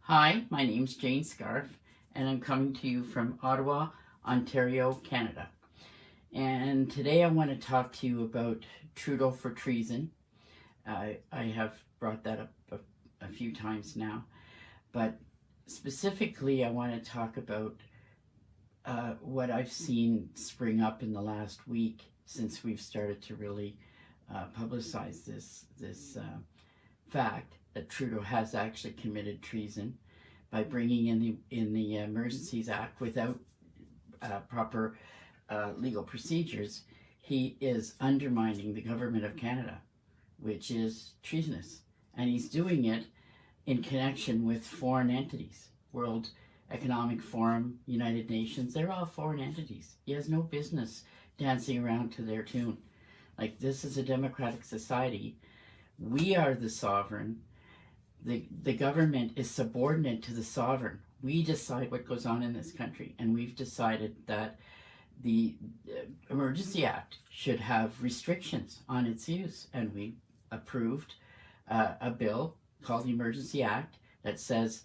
Hi, my name's Jane Scarf, and I'm coming to you from Ottawa, Ontario, Canada. And today I want to talk to you about Trudeau for treason. I have brought that up a few times now, but specifically I want to talk about what I've seen spring up in the last week since we've started to really publicize this fact that Trudeau has actually committed treason by bringing in the Emergencies Act without proper legal procedures. He is undermining the government of Canada, which is treasonous, and he's doing it in connection with foreign entities. World Economic Forum, United Nations, they're all foreign entities. He has no business dancing around to their tune. Like, this is a democratic society. We are the sovereign. The government is subordinate to the sovereign. We decide what goes on in this country, and we've decided that the Emergency Act should have restrictions on its use, and we approved a bill called the Emergency Act that says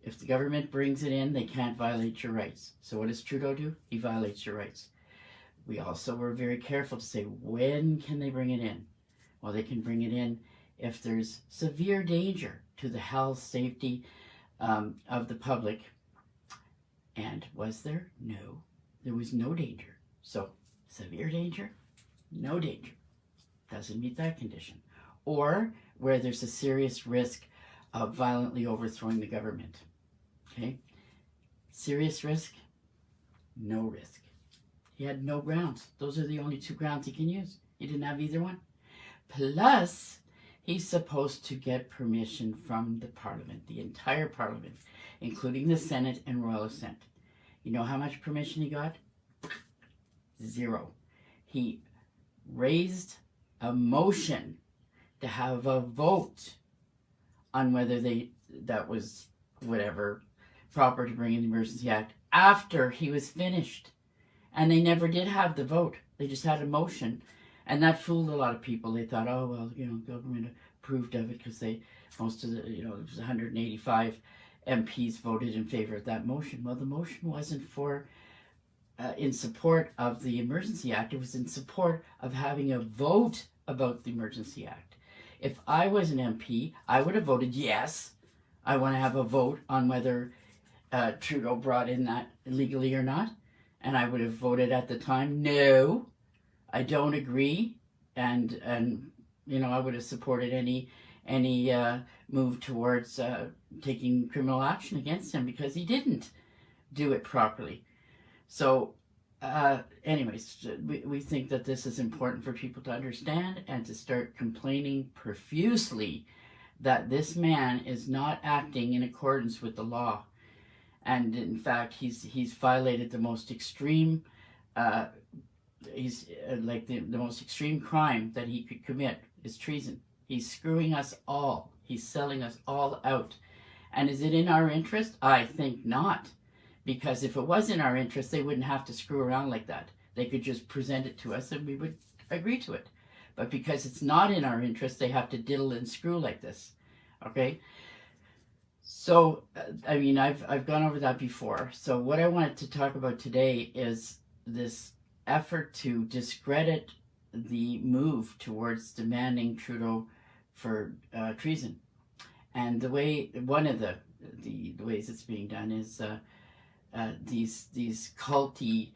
if the government brings it in, they can't violate your rights. So what does Trudeau do? He violates your rights. We also were very careful to say, when can they bring it in? Well, they can bring it in if there's severe danger to the health, safety of the public. And was there? No. There was no danger. So, severe danger, no danger. Doesn't meet that condition. Or where there's a serious risk of violently overthrowing the government. Okay? Serious risk, no risk. He had no grounds. Those are the only two grounds he can use. He didn't have either one. Plus, he's supposed to get permission from the Parliament, the entire Parliament, including the Senate and Royal Assent. You know how much permission he got? Zero. He raised a motion to have a vote on whether that was whatever proper to bring in the Emergency Act after he was finished. And they never did have the vote. They just had a motion. And that fooled a lot of people. They thought, oh, well, government approved of it because most of the, it was 185 MPs voted in favor of that motion. Well, the motion wasn't in support of the Emergency Act. It was in support of having a vote about the Emergency Act. If I was an MP, I would have voted yes. I want to have a vote on whether Trudeau brought in that illegally or not. And I would have voted at the time, no, I don't agree. And I would have supported any move towards taking criminal action against him because he didn't do it properly. So anyways, we think that this is important for people to understand and to start complaining profusely that this man is not acting in accordance with the law. And in fact, he's violated the most extreme, the most extreme crime that he could commit is treason. He's screwing us all. He's selling us all out. And is it in our interest? I think not. Because if it was in our interest, they wouldn't have to screw around like that. They could just present it to us and we would agree to it. But because it's not in our interest, they have to diddle and screw like this. Okay? So, I've gone over that before. So what I wanted to talk about today is this effort to discredit the move towards demanding Trudeau for treason. And one of the ways it's being done is these culty,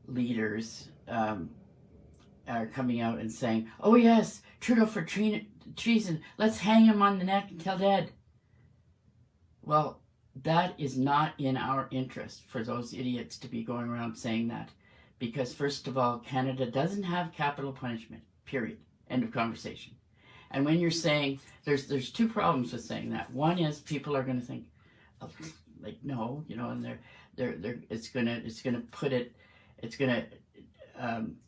leaders are coming out and saying, oh yes, Trudeau for treason, let's hang him on the neck until dead. Well, that is not in our interest for those idiots to be going around saying that. Because first of all, Canada doesn't have capital punishment, period. End of conversation. And when you're saying, there's two problems with saying that. One is people are going to think, oh, like, no, and it's going to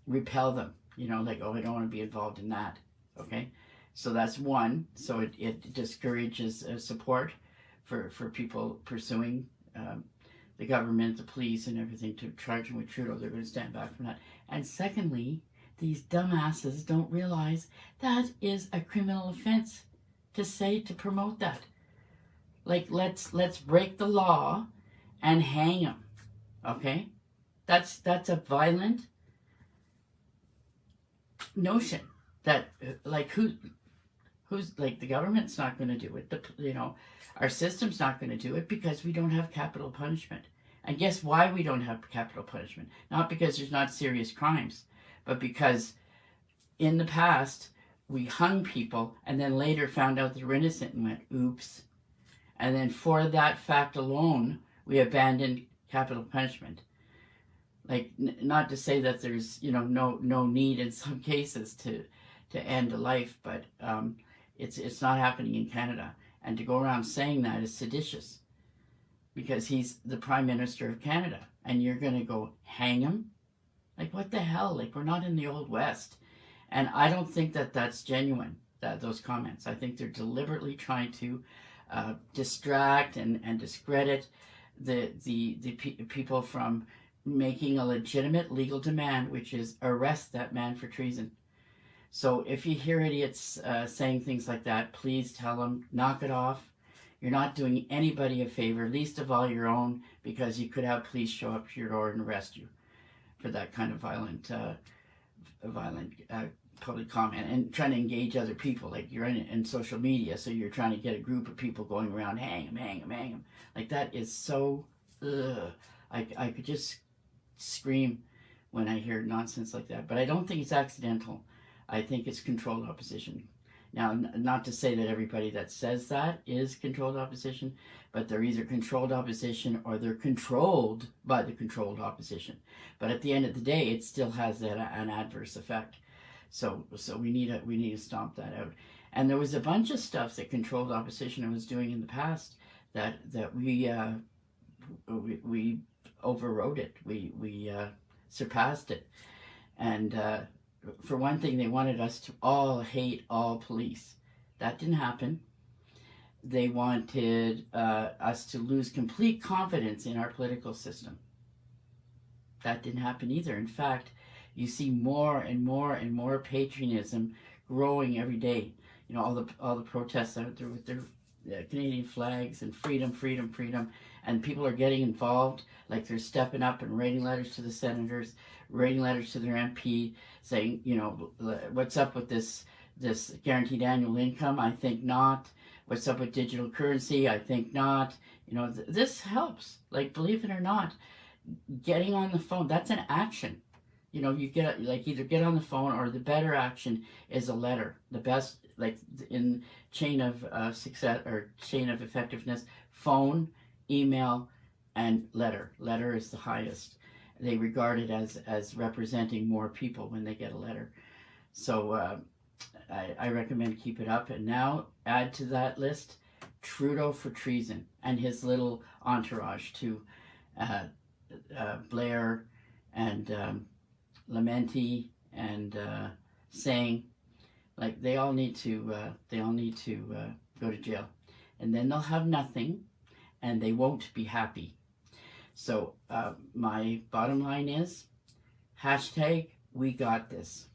repel them, like, oh, I don't want to be involved in that. Okay, so that's one. So it discourages support for people pursuing the government, the police, and everything to charge them with Trudeau. They're going to stand back from that. And secondly, these dumbasses don't realize that is a criminal offense to promote that. Like, let's break the law and hang him. Okay? That's a violent notion that, like, who's like, the government's not going to do it. Our system's not going to do it because we don't have capital punishment. And guess why we don't have capital punishment? Not because there's not serious crimes, but because in the past we hung people and then later found out they were innocent and went, oops. And then for that fact alone, we abandoned capital punishment. Like, not to say that there's, no need in some cases to end a life, but it's not happening in Canada. And to go around saying that is seditious, because he's the Prime Minister of Canada, and you're going to go hang him? Like, what the hell? Like, we're not in the Old West. And I don't think that that's genuine, those comments. I think they're deliberately trying to distract and discredit the people from making a legitimate legal demand, which is arrest that man for treason. So if you hear idiots saying things like that, please tell them, knock it off. You're not doing anybody a favor, least of all your own, because you could have police show up to your door and arrest you for that kind of violent public comment and trying to engage other people. Like, you're in social media, so you're trying to get a group of people going around, hang him, hang him, hang him. Like, that is so, I could just scream when I hear nonsense like that. But I don't think it's accidental. I think it's controlled opposition. Now, not to say that everybody that says that is controlled opposition, but they're either controlled opposition or they're controlled by the controlled opposition. But at the end of the day, it still has an adverse effect. So we need to stomp that out. And there was a bunch of stuff that controlled opposition was doing in the past that we overrode it. We surpassed it. And for one thing, they wanted us to all hate all police. That didn't happen. They wanted us to lose complete confidence in our political system. That didn't happen either. In fact, you see more and more and more patriotism growing every day. All the protests out there with their Canadian flags and freedom, freedom, freedom, and people are getting involved. Like, they're stepping up and writing letters to the senators, writing letters to their MP, saying, what's up with this guaranteed annual income? I think not. What's up with digital currency? I think not. This helps. Like, believe it or not, getting on the phone, that's an action. You get, like, either get on the phone, or the better action is a letter. The best, like, in chain of success or chain of effectiveness, phone, email, and letter. Letter is the highest. They regard it as representing more people when they get a letter. So I recommend keep it up. And now add to that list Trudeau for treason and his little entourage to Blair and Lamenti and saying, like, they all need to go to jail, and then they'll have nothing, and they won't be happy. So my bottom line is, #we got this.